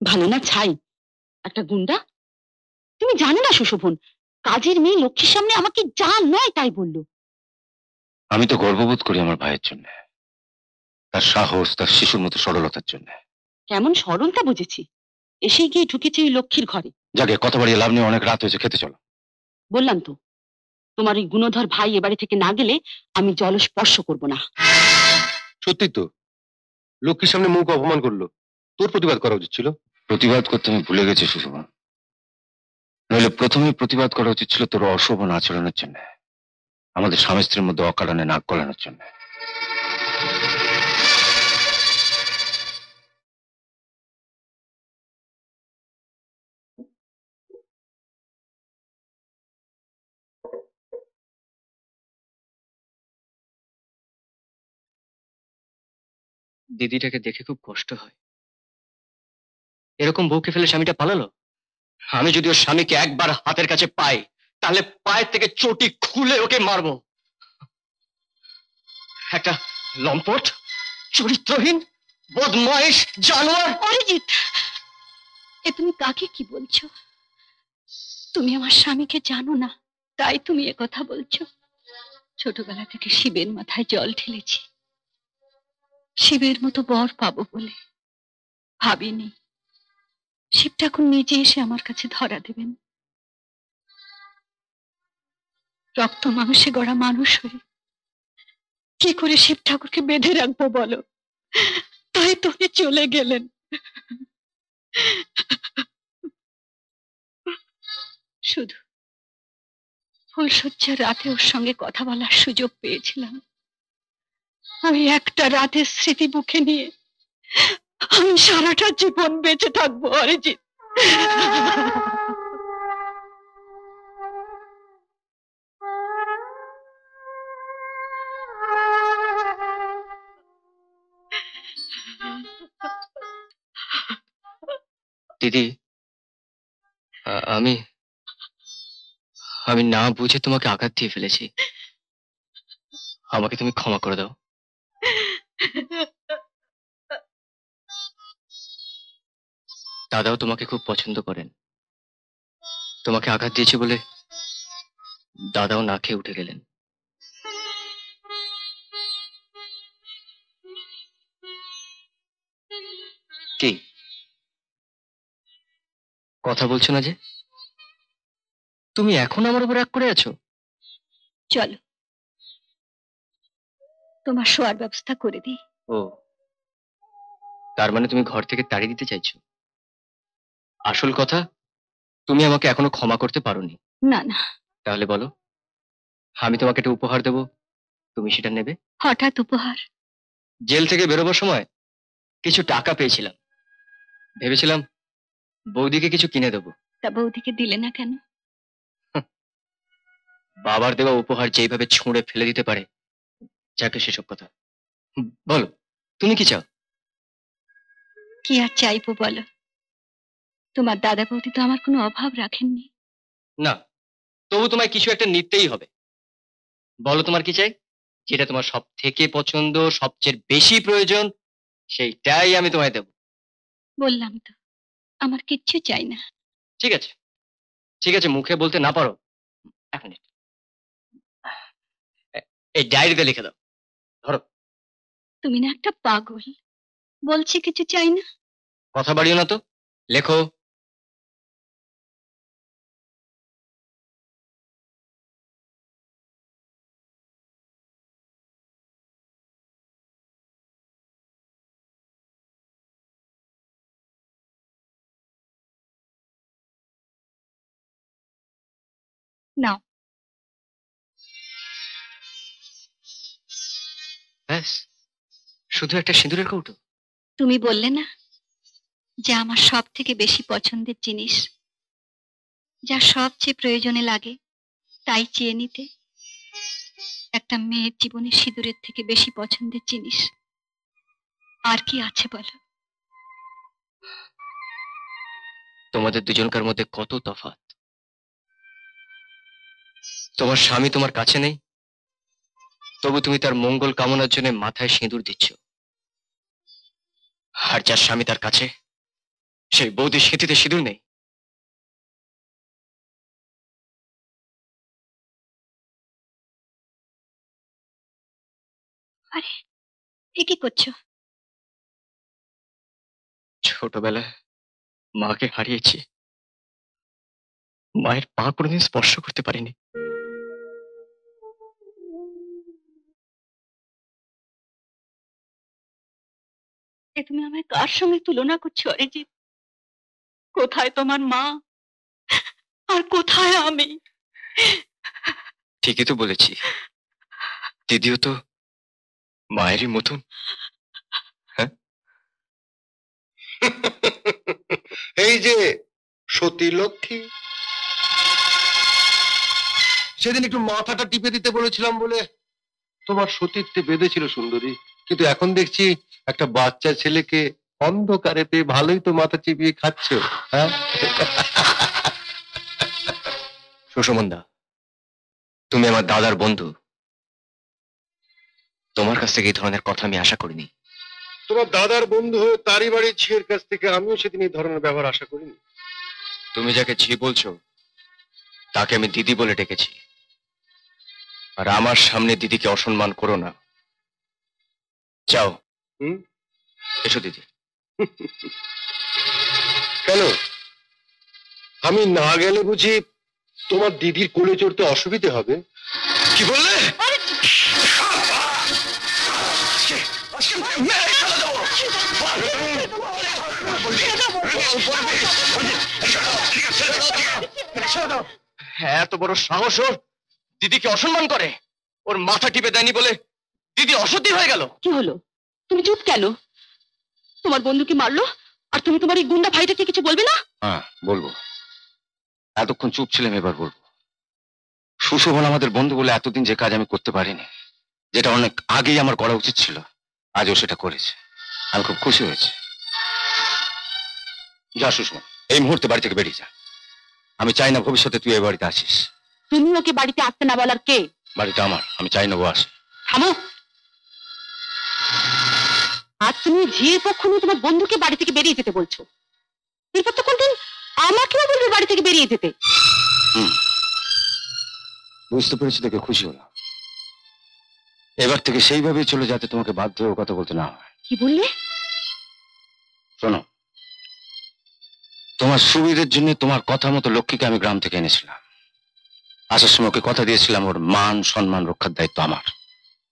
ভালো না ছাই, একটা গুন্ডা। তুমি জানো না সুশোভন, কাজের মেয়ে লক্ষ্মীর সামনে আমাকে যা নয় তাই বললো। আমি তো গর্ববোধ করি আমার ভাইয়ের জন্য, তার সাহস, তার শিশুর মতো সরলতার জন্য। কেমন সরলতা বুঝেছি, এসে গিয়ে ঢুকেছে ওই লক্ষ্মীর ঘরে। যাকে কথা বাড়িয়ে লাভ নেই, অনেক রাত হয়েছে, খেতে চলো। বললাম তো, তোমার ওই গুণধর ভাই এ বাড়ি থেকে না গেলে আমি জল স্পর্শ করবো না। সত্যি তো, লক্ষ্মীর সামনে মুখ অপমান করলো, তোর প্রতিবাদ করা উচিত ছিল। প্রতিবাদ করতে আমি ভুলে গেছি সুশোভন, নইলে প্রথমেই প্রতিবাদ করা উচিত ছিল তোর অশোভন আচরণের জন্য, আমাদের স্বামী স্ত্রীর মধ্যে অকারণে নাক গলানোর জন্য। দিদিটাকে দেখে খুব কষ্ট হয়। এরকম বউকে ফেলে স্বামীটা পালালো। আমি যদি ওর স্বামীকে একবার হাতের কাছে পাই, তাহলে পায়ের থেকে চটি খুলে ওকে মারবো। একটা লম্পট, চরিত্রহীন, বদমাইশ জানোয়ার। অরিজিৎ, এ তুমি কাকে কি বলছো? তুমি আমার স্বামীকে জানো না, তাই তুমি এ কথা বলছো। ছোটবেলা থেকে শিবের মাথায় জল ঢেলেছি, শিবের মতো বর পাবো বলে ভাবিনি শিব ঠাকুর নিজে এসে আমার কাছে ধরা দেবেন। রক্ত মাংসে গড়া মানুষ হয়ে কি করে শিব ঠাকুরকে বেঁধে রাখবো বলো? তাই তুমি চলে গেলেন। শুধু ফুলশয্যার রাতে ওর সঙ্গে কথা বলার সুযোগ পেয়েছিলাম। ওই একটা রাতের স্মৃতি বুকে নিয়ে আমি সারাটা জীবন বেঁচে থাকবো অরিজিৎ। দিদি, আমি আমি না বুঝে তোমাকে আঘাত দিয়ে ফেলেছি, আমাকে তুমি ক্ষমা করে দাও। দাদাও তোমাকে খুব পছন্দ করেন, তোমাকে আঘাত দিয়েছে বলে দাদাও না খেয়ে উঠে গেলেন। কি কথা বলছো না যে? তুমি এখন আমার উপর রাগ করে আছো? চলো, তোমার শোয়ার ব্যবস্থা করে দিই। ও, তার মানে তুমি ঘর থেকে তাড়িয়ে দিতে চাইছো? আসল কথা, তুমি আমাকে এখনো ক্ষমা করতে পারোনি। না না। তাহলে বলো, আমি তোমাকে একটা উপহার দেব, তুমি সেটা নেবে? হঠাৎ উপহার? জেল থেকে বেরোবার সময় কিছু টাকা পেয়েছিলাম, ভেবেছিলাম বৌদিকে কিছু কিনে দেবো। তা বৌদিকে দিলে না কেন? বাবার দেওয়া উপহার যেইভাবে ছুঁড়ে ফেলে দিতে পারে, যাকে সেসব কথা। বলো, তুমি কি চাও? কি আর চাইবো বলো? তোমার দাদা বৌদি তো আমার কোনো অভাব রাখেননি। না, তবু তোমায় কিছু একটা নিতেই হবে। বলো তোমার কি চাই, যেটা তোমার সব থেকে পছন্দ, সবচেয়ে বেশি প্রয়োজন, সেইটাই আমি তোমায় দেব। বললাম তো, আমার কিচ্ছু চাই না। ঠিক আছে, ঠিক আছে, মুখে বলতে না পারো, এক মিনিট, এই ডায়েরিতে লিখে দাও, ধরো। তুমি না একটা পাগল, বলছি কিছু চাই না। কথা বাড়িও না তো, লেখো। নাও। ব্যাস, শুধু একটা সিঁদুরের কৌটো। তুমি বললে না যে আমার সব থেকে বেশি পছন্দের জিনিস, যা সবচেয়ে প্রয়োজনে লাগে তাই চেয়ে নিতে। একটা মেয়ের জীবনে সিঁদুরের থেকে বেশি পছন্দের জিনিস আর কি আছে বলো? তোমাদের দুজনকার মধ্যে কত তফাৎ। তোমার স্বামী তোমার কাছে নেই, তবু তুমি তার মঙ্গল কামনার জন্য মাথায় সিঁদুর দিচ্ছ। আর যার স্বামী তার কাছে, সেই বৌদির স্মৃতিতে সিঁদুর নেই। এ কি করছো? ছোটবেলায় মাকে হারিয়েছি, মায়ের পা কোনোদিন স্পর্শ করতে পারিনি। এ তুমি আমায় কার সঙ্গে তুলনা করছো অরিজিৎ? কোথায় তোমার মা আর কোথায় আমি? ঠিকই তো বলেছি, দিদিও তো মায়েরই মতন। এই যে সতী লক্ষ্মী, সেদিন একটু মাথাটা টিপে দিতে বলেছিলাম বলে তোমার সতীত্বে বেঁধেছিল সুন্দরী, কিন্তু এখন দেখছি একটা বাচ্চা ছেলেকে অন্ধকারে পেয়ে ভালোই তো মাথা চিপিয়ে খাচ্ছ। হ্যাঁ, সুষমন্দা, তুমি আমার দাদার বন্ধু, তোমার কাছ থেকে এই ধরনের কথা আমি আশা করিনি। তোমার দাদার বন্ধু হয়ে তারই বাড়ির ঝিয়ের কাছ থেকে আমিও সেদিন এই ধরনের ব্যবহার আশা করিনি। তুমি যাকে ঝি বলছো তাকে আমি দিদি বলে ডেকেছি, আর আমার সামনে দিদিকে অসম্মান করো না। যাও। হুম? এসো দিদি। কেন, আমি না গেলে বুঝি তোমার দিদির কোলে চড়তে অসুবিধে হবে? কি বললে? এত বড় সাহস ওর, দিদিকে অসম্মান করে! ওর মাথা টিপে দেয়নি বলে দিদি অসতী হয়ে গেল। কি হলো? তুমি চুপ কেন? তোমার বন্ধুকে মারলো আর তুমি তোমার এই গুন্ডা ভাইটাকে কিছু বলবে না? হ্যাঁ, বলবো। এতক্ষণ চুপ ছিলাম, এবার বলবো। সুশোভন আমাদের বন্ধু বলে এতদিন যে কাজ আমি করতে পারিনি, যেটা অনেক আগেই আমার করা উচিত ছিল, আজও সেটা করেছে। আমি খুব খুশি হয়েছি। যা সুষমন, এই মুহূর্তে বাড়ি থেকে বেরিয়ে যা। আমি চাই না ভবিষ্যতে তুই এই বাড়িতে আসিস। তুমি ওকে বাড়িতে আসতে না বলার কে? বাড়িটা আমার, আমি চাই না ও আসে। থামো। আর তুমি ঝিয়ের পক্ষ নিয়ে তোমার বন্ধুকে বাড়ি থেকে বেরিয়ে যেতে বলছো, এরপর তো কোনদিন আমাকেও বলবে বাড়ি থেকে বেরিয়ে যেতে। বুঝতে পেরেছি, দেখে খুশি হলাম। এবার থেকে সেইভাবেই চলে, যাতে তোমাকে বাধ্য হয়ে ও কথা বলতে না হয়। কি বললে? শোনো, তোমার সুবিধের জন্য তোমার কথা মতো লক্ষ্মীকে আমি গ্রাম থেকে এনেছিলাম। আসার সময় ওকে কথা দিয়েছিলাম ওর মান সম্মান রক্ষার দায়িত্ব আমার।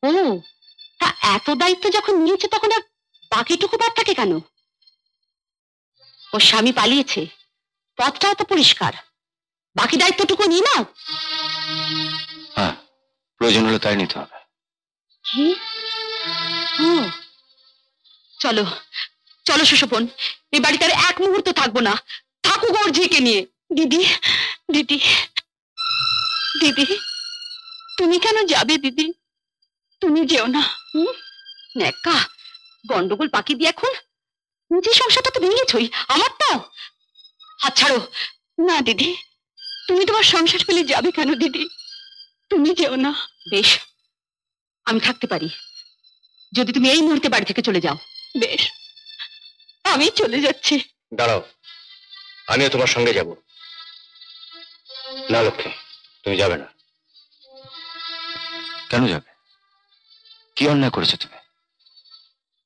ও, তা এত দায়িত্ব যখন নিয়েছে তখন আর বাকিটুকু বাদ থাকে কেন? ওর স্বামী পালিয়েছে, পথটাও তো পরিষ্কার, বাকি দায়িত্বটুকু নিয়ে নাও। হ্যাঁ, প্রয়োজন হলে তাই নিতে হবে। কি? ও, চলো চলো সুশোভন, এই বাড়িতে আর এক মুহূর্ত থাকবো না, থাকুক ওর ঝিকে নিয়ে। দিদি, দিদি, দিদি, তুমি কেন যাবে দিদি? তুমি যেও না। নেকা, গন্ডগোল পাকি দিয়ে এখন নিজের সংসারটা তো ভেঙেছই, আমারটাও। হাত ছাড়ো। না দিদি, তুমি তোমার সংসার ফেলে যাবে কেন দিদি? তুমি যেও না। বেশ, আমি থাকতে পারি যদি তুমি এই মুহূর্তে বাড়ি থেকে চলে যাও। বেশ, আমি চলে যাচ্ছি। দাঁড়াও, আমিও তোমার সঙ্গে যাব। না লক্ষ্মী, তুমি যাবে না। কেন যাবে? কি অন্যায় করেছো তুমি?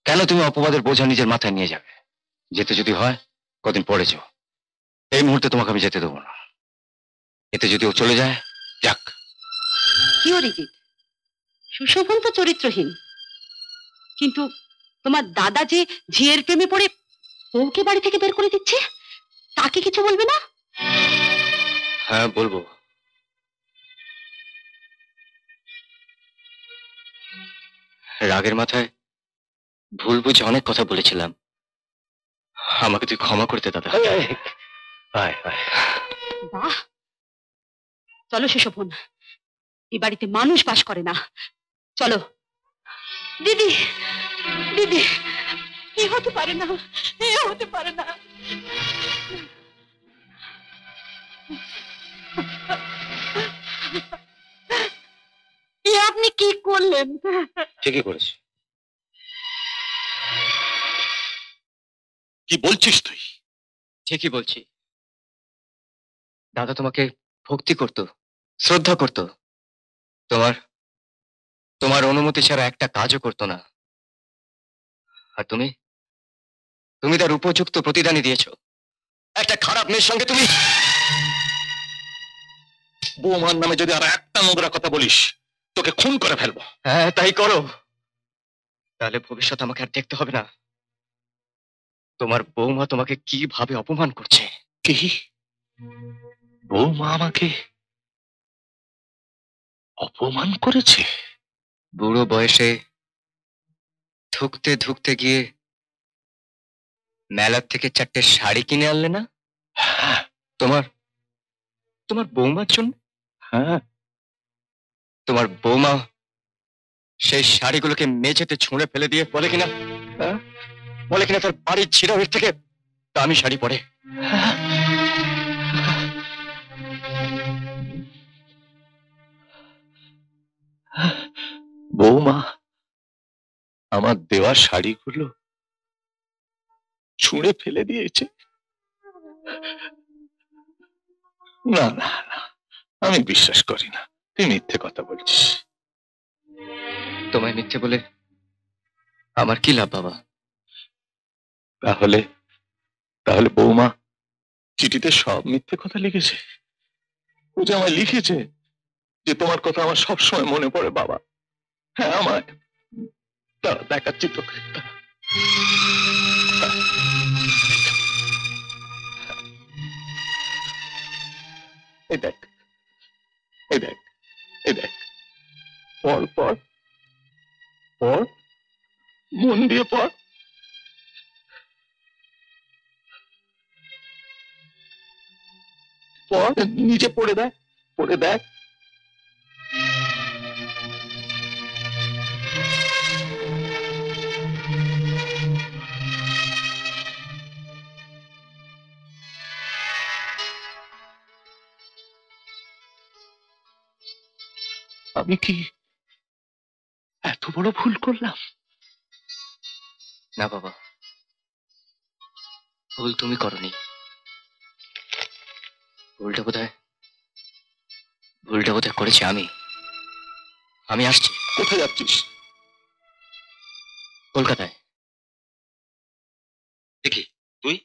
কেন তুমি অপবাদের বোঝা নিজের মাথায় নিয়ে যাবে? যেতে যদি হয় কদিন পরে যাও, এই মুহূর্তে তোমাকে আমি যেতে দেবো না। এতে যদি ও চলে যায়, যাক। কি অরিজিৎ, সুশোভন তো চরিত্রহীন, কিন্তু তোমার দাদা যে ঝিয়ের প্রেমে পড়ে বউকে বাড়ি থেকে বের করে দিচ্ছে, তাকে কিছু বলবে না? হ্যাঁ, বলবো। রাগের মাথায় ভুল বুঝে অনেক কথা বলেছিলাম, আমাকে তুই ক্ষমা করতে দাদা। বাহ, চলো সুশোভন, এই বাড়িতে মানুষ বাস করে না, চলো। দিদি, দিদি, এ হতে পারে না, এ হতে পারে না। এ আপনি কি করলেন? ঠিকই করেছি। কি বলছিস তুই? ঠিকই বলছি। দাদা তোমাকে ভক্তি করত, শ্রদ্ধা করত। তোমার তোমার অনুমতি ছাড়া একটা কাজও করতো না। আর তুমি তুমি তার উপযুক্ত প্রতিদানই দিয়েছো। একটা খারাপ মেয়ের সঙ্গে তুমি। বৌমার নামে যদি আর একটা নোংরা কথা বলিস তোকে খুন করে ফেলবো। হ্যাঁ, তাই করো। তাহলে ভবিষ্যৎ আমাকে আর দেখতে হবে না তোমার বৌমা তোমাকে কিভাবে অপমান করছে। কি? বৌমা আমাকে অপমান করেছে? বুড়ো বয়সে ধুকতে ধুকতে গিয়ে মেলার থেকে 4টে শাড়ি কিনে আনলে না হ্যাঁ, তোমার তোমার বৌমার জন্য? হ্যাঁ। তোমার বৌমা সেই শাড়িগুলোকে মেঝেতে ছুঁড়ে ফেলে দিয়ে বলে কিনা, হ্যাঁ? বলে কিনা তার বাড়ির ছিঁড়ার থেকে দামি শাড়ি পরে। বৌমা আমার দেওয়া শাড়িগুলো ছুঁড়ে ফেলে দিয়েছে? না না না, আমি বিশ্বাস করি না, তুই মিথ্যে কথা বলছিস। তোমায় মিথ্যে বলে আমার কি লাভ বাবা? তাহলে তাহলে বৌমা চিঠিতে সব মিথ্যে কথা লিখেছে। ও যে আমায় লিখেছে যে তোমার কথা আমার সবসময় মনে পড়ে বাবা। হ্যাঁ, আমায় দাঁড়া, দেখাচ্ছি তোকে। এই দেখ, এই দেখ, এই দেখ, পড় পড় পড়, মন দিয়ে পড়। পড়, নিজে পড়ে দেখ, পড়ে দেখ। আমি কি এত বড় ভুল করলাম? না বাবা, ভুল তুমি করনি। ভুলটা বোধহয় করেছি আমি। আমি আসছি। কোথায় যাচ্ছিস? কলকাতায়। দেখি তুই